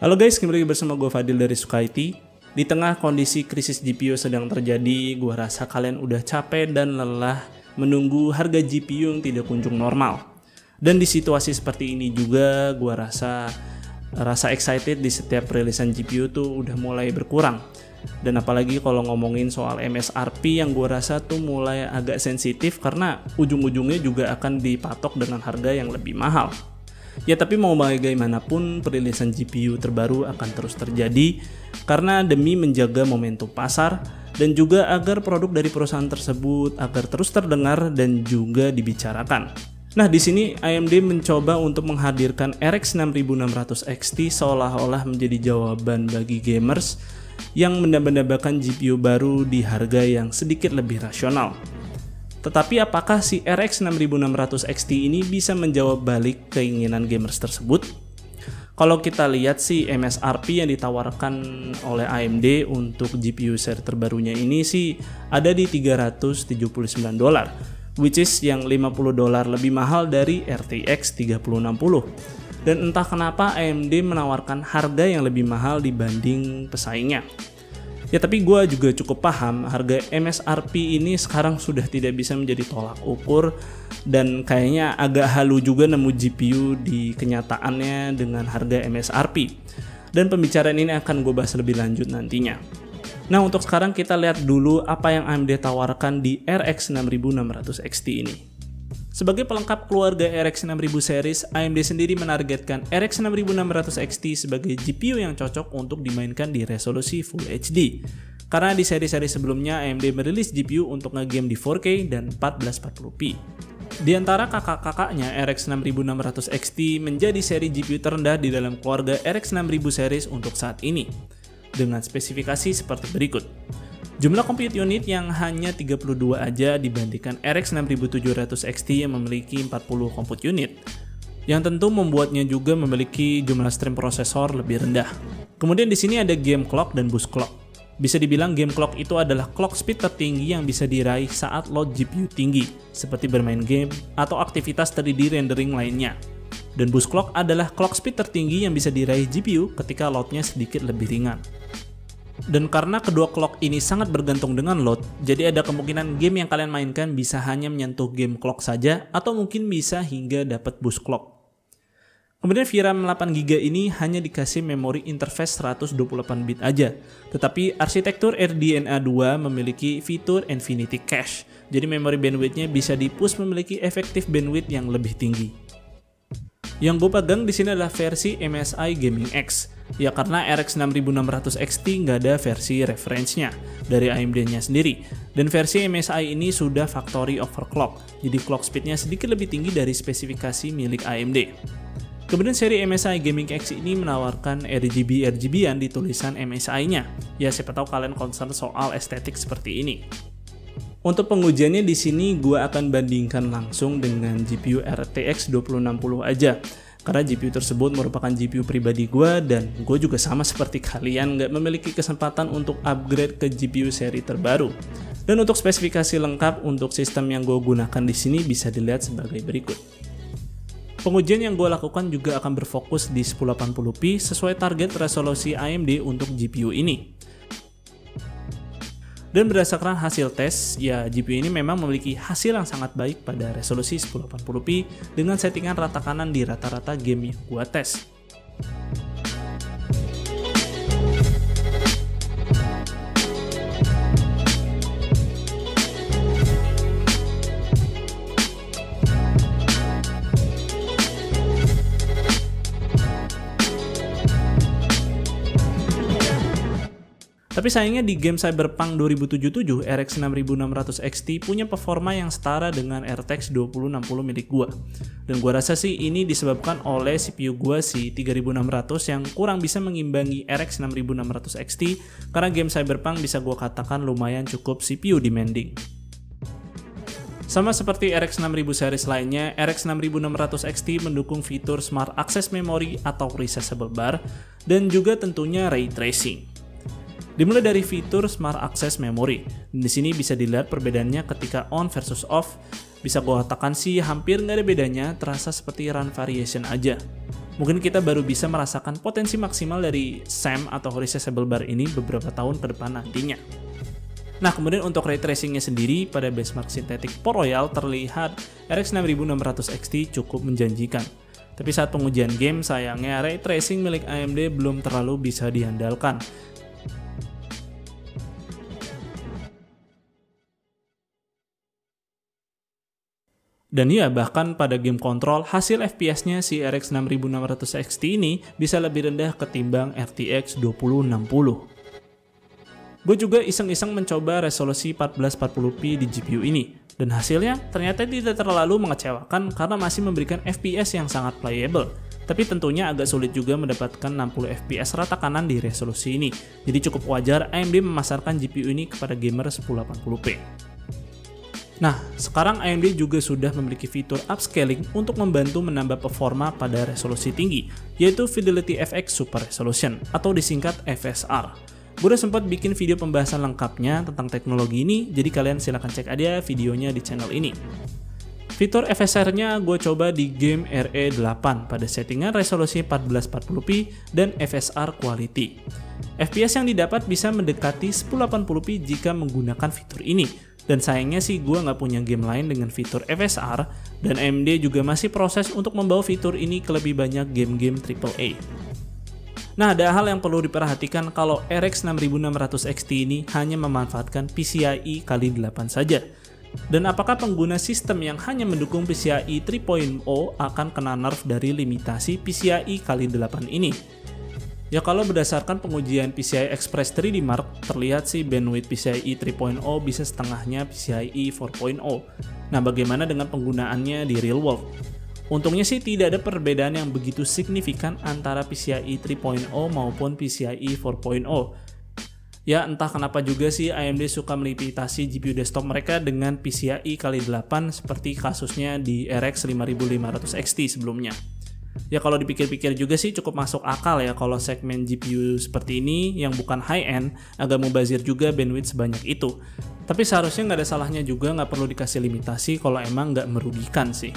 Halo guys, kembali bersama gue Fadil dari Sukaiti. Di tengah kondisi krisis GPU sedang terjadi, gue rasa kalian udah capek dan lelah menunggu harga GPU yang tidak kunjung normal. Dan di situasi seperti ini juga, gue rasa excited di setiap rilisan GPU tuh udah mulai berkurang. Dan apalagi kalau ngomongin soal MSRP yang gue rasa tuh mulai agak sensitif karena ujung-ujungnya juga akan dipatok dengan harga yang lebih mahal. Ya tapi mau bagaimanapun perilisan GPU terbaru akan terus terjadi karena demi menjaga momentum pasar dan juga agar produk dari perusahaan tersebut agar terus terdengar dan juga dibicarakan. Nah di sini AMD mencoba untuk menghadirkan RX 6600 XT seolah-olah menjadi jawaban bagi gamers yang mendambakan GPU baru di harga yang sedikit lebih rasional. Tetapi apakah si RX 6600 XT ini bisa menjawab balik keinginan gamers tersebut? Kalau kita lihat sih MSRP yang ditawarkan oleh AMD untuk GPU seri terbarunya ini sih ada di $379, which is yang $50 lebih mahal dari RTX 3060. Dan entah kenapa AMD menawarkan harga yang lebih mahal dibanding pesaingnya. Ya tapi gue juga cukup paham harga MSRP ini sekarang sudah tidak bisa menjadi tolak ukur dan kayaknya agak halu juga nemu GPU di kenyataannya dengan harga MSRP. Dan pembicaraan ini akan gue bahas lebih lanjut nantinya. Nah untuk sekarang kita lihat dulu apa yang AMD tawarkan di RX 6600 XT ini. Sebagai pelengkap keluarga RX 6000 series, AMD sendiri menargetkan RX 6600 XT sebagai GPU yang cocok untuk dimainkan di resolusi Full HD. Karena di seri-seri sebelumnya AMD merilis GPU untuk ngegame di 4K dan 1440p. Di antara kakak-kakaknya, RX 6600 XT menjadi seri GPU terendah di dalam keluarga RX 6000 series untuk saat ini, dengan spesifikasi seperti berikut. Jumlah compute unit yang hanya 32 aja dibandingkan RX 6700 XT yang memiliki 40 compute unit, yang tentu membuatnya juga memiliki jumlah stream prosesor lebih rendah. Kemudian di sini ada game clock dan boost clock. Bisa dibilang game clock itu adalah clock speed tertinggi yang bisa diraih saat load GPU tinggi, seperti bermain game atau aktivitas 3D rendering lainnya. Dan boost clock adalah clock speed tertinggi yang bisa diraih GPU ketika loadnya sedikit lebih ringan. Dan karena kedua clock ini sangat bergantung dengan load, jadi ada kemungkinan game yang kalian mainkan bisa hanya menyentuh game clock saja atau mungkin bisa hingga dapat boost clock. Kemudian VRAM 8GB ini hanya dikasih memori interface 128 bit aja, tetapi arsitektur RDNA 2 memiliki fitur Infinity Cache, jadi memori bandwidth-nya bisa di-push memiliki efektif bandwidth yang lebih tinggi. Yang gue pegang di sini adalah versi MSI Gaming X. Ya karena RX 6600 XT nggak ada versi reference-nya dari AMD-nya sendiri. Dan versi MSI ini sudah factory overclock, jadi clock speed-nya sedikit lebih tinggi dari spesifikasi milik AMD. Kemudian seri MSI Gaming X ini menawarkan RGB-RGB-an di tulisan MSI-nya. Ya siapa tahu kalian concern soal estetik seperti ini. Untuk pengujiannya di sini gue akan bandingkan langsung dengan GPU RTX 2060 aja. Karena GPU tersebut merupakan GPU pribadi gue dan gue juga sama seperti kalian nggak memiliki kesempatan untuk upgrade ke GPU seri terbaru. Dan untuk spesifikasi lengkap untuk sistem yang gue gunakan di sini bisa dilihat sebagai berikut. Pengujian yang gue lakukan juga akan berfokus di 1080p sesuai target resolusi AMD untuk GPU ini. Dan berdasarkan hasil tes, ya GPU ini memang memiliki hasil yang sangat baik pada resolusi 1080p dengan settingan rata kanan di rata-rata game yang gua tes. Tapi sayangnya di game Cyberpunk 2077, RX 6600 XT punya performa yang setara dengan RTX 2060 milik gua. Dan gua rasa sih ini disebabkan oleh CPU gua si 3600 yang kurang bisa mengimbangi RX 6600 XT karena game Cyberpunk bisa gua katakan lumayan cukup CPU demanding. Sama seperti RX 6000 series lainnya, RX 6600 XT mendukung fitur Smart Access Memory atau Recessable Bar dan juga tentunya Ray Tracing. Dimulai dari fitur Smart Access Memory. Di sini bisa dilihat perbedaannya ketika on versus off. Bisa gue katakan sih hampir nggak ada bedanya, terasa seperti run variation aja. Mungkin kita baru bisa merasakan potensi maksimal dari SAM atau resizable bar ini beberapa tahun ke depan nantinya. Nah, kemudian untuk ray tracingnya sendiri, pada benchmark Synthetic Port Royal terlihat RX 6600 XT cukup menjanjikan. Tapi saat pengujian game, sayangnya ray tracing milik AMD belum terlalu bisa diandalkan. Dan ya, bahkan pada game kontrol, hasil FPS-nya si RX 6600 XT ini bisa lebih rendah ketimbang RTX 2060. Gue juga iseng-iseng mencoba resolusi 1440p di GPU ini, dan hasilnya ternyata tidak terlalu mengecewakan karena masih memberikan FPS yang sangat playable. Tapi tentunya agak sulit juga mendapatkan 60 FPS rata kanan di resolusi ini, jadi cukup wajar AMD memasarkan GPU ini kepada gamer 1080p. Nah, sekarang AMD juga sudah memiliki fitur upscaling untuk membantu menambah performa pada resolusi tinggi, yaitu Fidelity FX Super Resolution atau disingkat FSR. Gue udah sempat bikin video pembahasan lengkapnya tentang teknologi ini, jadi kalian silahkan cek aja videonya di channel ini. Fitur FSR-nya gue coba di game RE8 pada settingan resolusi 1440p dan FSR Quality. FPS yang didapat bisa mendekati 1080p jika menggunakan fitur ini, dan sayangnya sih gue nggak punya game lain dengan fitur FSR, dan AMD juga masih proses untuk membawa fitur ini ke lebih banyak game-game AAA. Nah, ada hal yang perlu diperhatikan kalau RX 6600 XT ini hanya memanfaatkan PCIe x8 saja. Dan apakah pengguna sistem yang hanya mendukung PCIe 3.0 akan kena nerf dari limitasi PCIe x8 ini? Ya, kalau berdasarkan pengujian PCI Express 3D Mark, terlihat sih bandwidth PCIe 3.0 bisa setengahnya PCIe 4.0. Nah, bagaimana dengan penggunaannya di real world? Untungnya sih tidak ada perbedaan yang begitu signifikan antara PCIe 3.0 maupun PCIe 4.0. Ya, entah kenapa juga sih AMD suka melimitasi GPU desktop mereka dengan PCIe x8 seperti kasusnya di RX 5500 XT sebelumnya. Ya, kalau dipikir-pikir juga sih cukup masuk akal ya kalau segmen GPU seperti ini yang bukan high-end agak mubazir juga bandwidth sebanyak itu. Tapi seharusnya nggak ada salahnya juga, nggak perlu dikasih limitasi kalau emang nggak merugikan sih.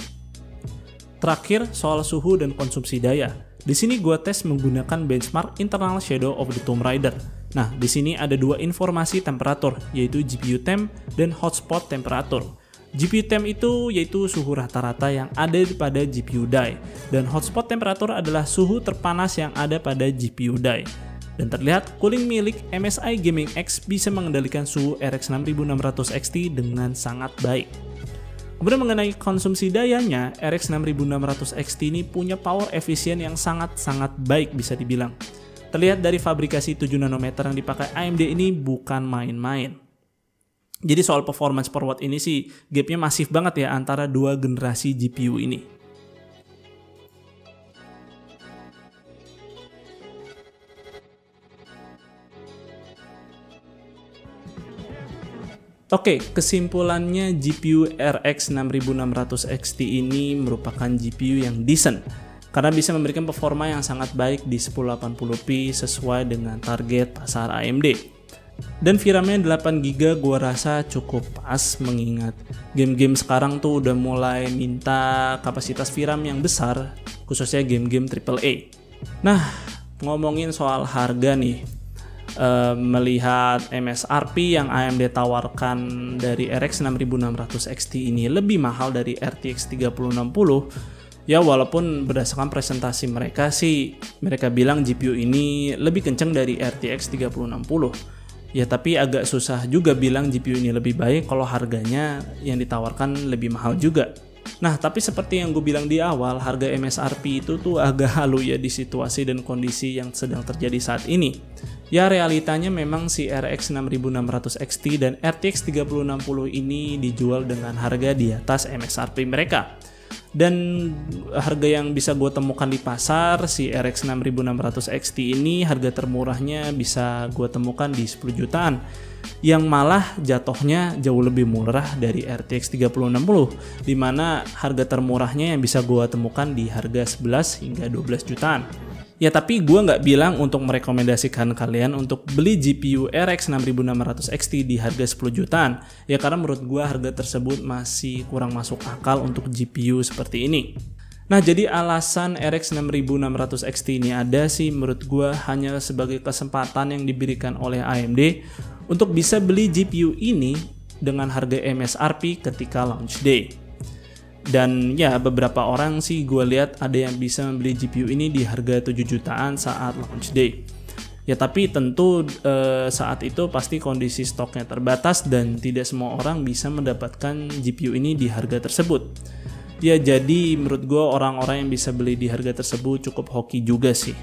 Terakhir, soal suhu dan konsumsi daya. Di sini gue tes menggunakan benchmark internal Shadow of the Tomb Raider. Nah, di sini ada dua informasi temperatur, yaitu GPU temp dan hotspot temperatur. GPU temp itu yaitu suhu rata-rata yang ada pada GPU die, dan hotspot temperatur adalah suhu terpanas yang ada pada GPU die. Dan terlihat cooling milik MSI Gaming X bisa mengendalikan suhu RX 6600 XT dengan sangat baik. Kemudian mengenai konsumsi dayanya, RX 6600 XT ini punya power efisien yang sangat-sangat baik bisa dibilang. Terlihat dari fabrikasi 7 nanometer yang dipakai AMD ini bukan main-main. Jadi soal performance per watt ini sih gapnya masif banget ya antara dua generasi GPU ini. Oke, kesimpulannya GPU RX 6600 XT ini merupakan GPU yang decent karena bisa memberikan performa yang sangat baik di 1080p sesuai dengan target pasar AMD. Dan VRAM-nya 8GB gua rasa cukup pas mengingat game-game sekarang tuh udah mulai minta kapasitas VRAM yang besar, khususnya game-game AAA. Nah, ngomongin soal harga nih, melihat MSRP yang AMD tawarkan dari RX 6600 XT ini lebih mahal dari RTX 3060, ya walaupun berdasarkan presentasi mereka sih mereka bilang GPU ini lebih kencang dari RTX 3060, ya tapi agak susah juga bilang GPU ini lebih baik kalau harganya yang ditawarkan lebih mahal juga. Nah, tapi seperti yang gue bilang di awal, harga MSRP itu tuh agak halu ya di situasi dan kondisi yang sedang terjadi saat ini. Ya, realitanya memang si RX 6600 XT dan RTX 3060 ini dijual dengan harga di atas MSRP mereka. Dan harga yang bisa gue temukan di pasar, si RX 6600 XT ini harga termurahnya bisa gue temukan di 10 jutaan. Yang malah jatuhnya jauh lebih murah dari RTX 3060, dimana harga termurahnya yang bisa gue temukan di harga 11 hingga 12 jutaan. Ya tapi gue nggak bilang untuk merekomendasikan kalian untuk beli GPU RX 6600 XT di harga 10 jutaan. Ya karena menurut gue harga tersebut masih kurang masuk akal untuk GPU seperti ini. Nah, jadi alasan RX 6600 XT ini ada sih menurut gue hanya sebagai kesempatan yang diberikan oleh AMD untuk bisa beli GPU ini dengan harga MSRP ketika launch day. Dan ya, beberapa orang sih gue lihat ada yang bisa membeli GPU ini di harga 7 jutaan saat launch day. Ya tapi tentu saat itu pasti kondisi stoknya terbatas dan tidak semua orang bisa mendapatkan GPU ini di harga tersebut. Ya jadi menurut gue orang-orang yang bisa beli di harga tersebut cukup hoki juga sih.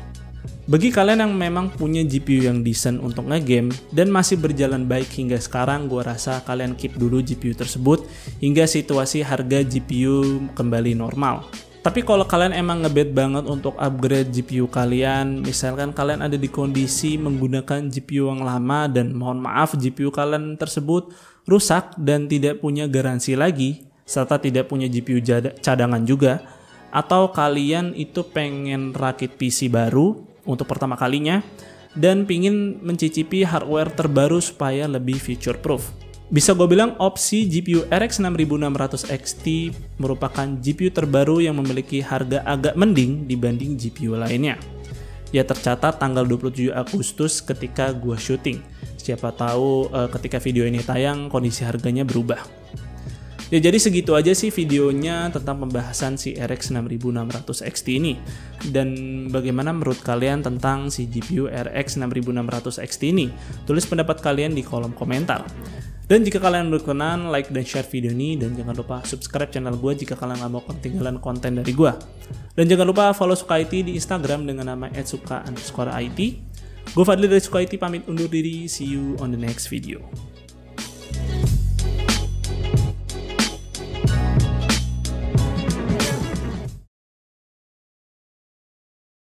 Bagi kalian yang memang punya GPU yang decent untuk ngegame dan masih berjalan baik hingga sekarang, gue rasa kalian keep dulu GPU tersebut hingga situasi harga GPU kembali normal. Tapi kalau kalian emang ngebet banget untuk upgrade GPU kalian, misalkan kalian ada di kondisi menggunakan GPU yang lama dan mohon maaf GPU kalian tersebut rusak dan tidak punya garansi lagi, serta tidak punya GPU cadangan juga, atau kalian itu pengen rakit PC baru untuk pertama kalinya dan pingin mencicipi hardware terbaru supaya lebih future proof. Bisa gue bilang opsi GPU RX 6600 XT merupakan GPU terbaru yang memiliki harga agak mending dibanding GPU lainnya. Ya tercatat tanggal 27 Agustus ketika gue syuting. Siapa tahu ketika video ini tayang kondisi harganya berubah. Ya jadi segitu aja sih videonya tentang pembahasan si RX 6600 XT ini. Dan bagaimana menurut kalian tentang si GPU RX 6600 XT ini? Tulis pendapat kalian di kolom komentar. Dan jika kalian berkenan, like dan share video ini. Dan jangan lupa subscribe channel gue jika kalian gak mau ketinggalan konten dari gue. Dan jangan lupa follow Suka IT di Instagram dengan nama @suka_it. Gue Fadli dari Suka IT pamit undur diri. See you on the next video.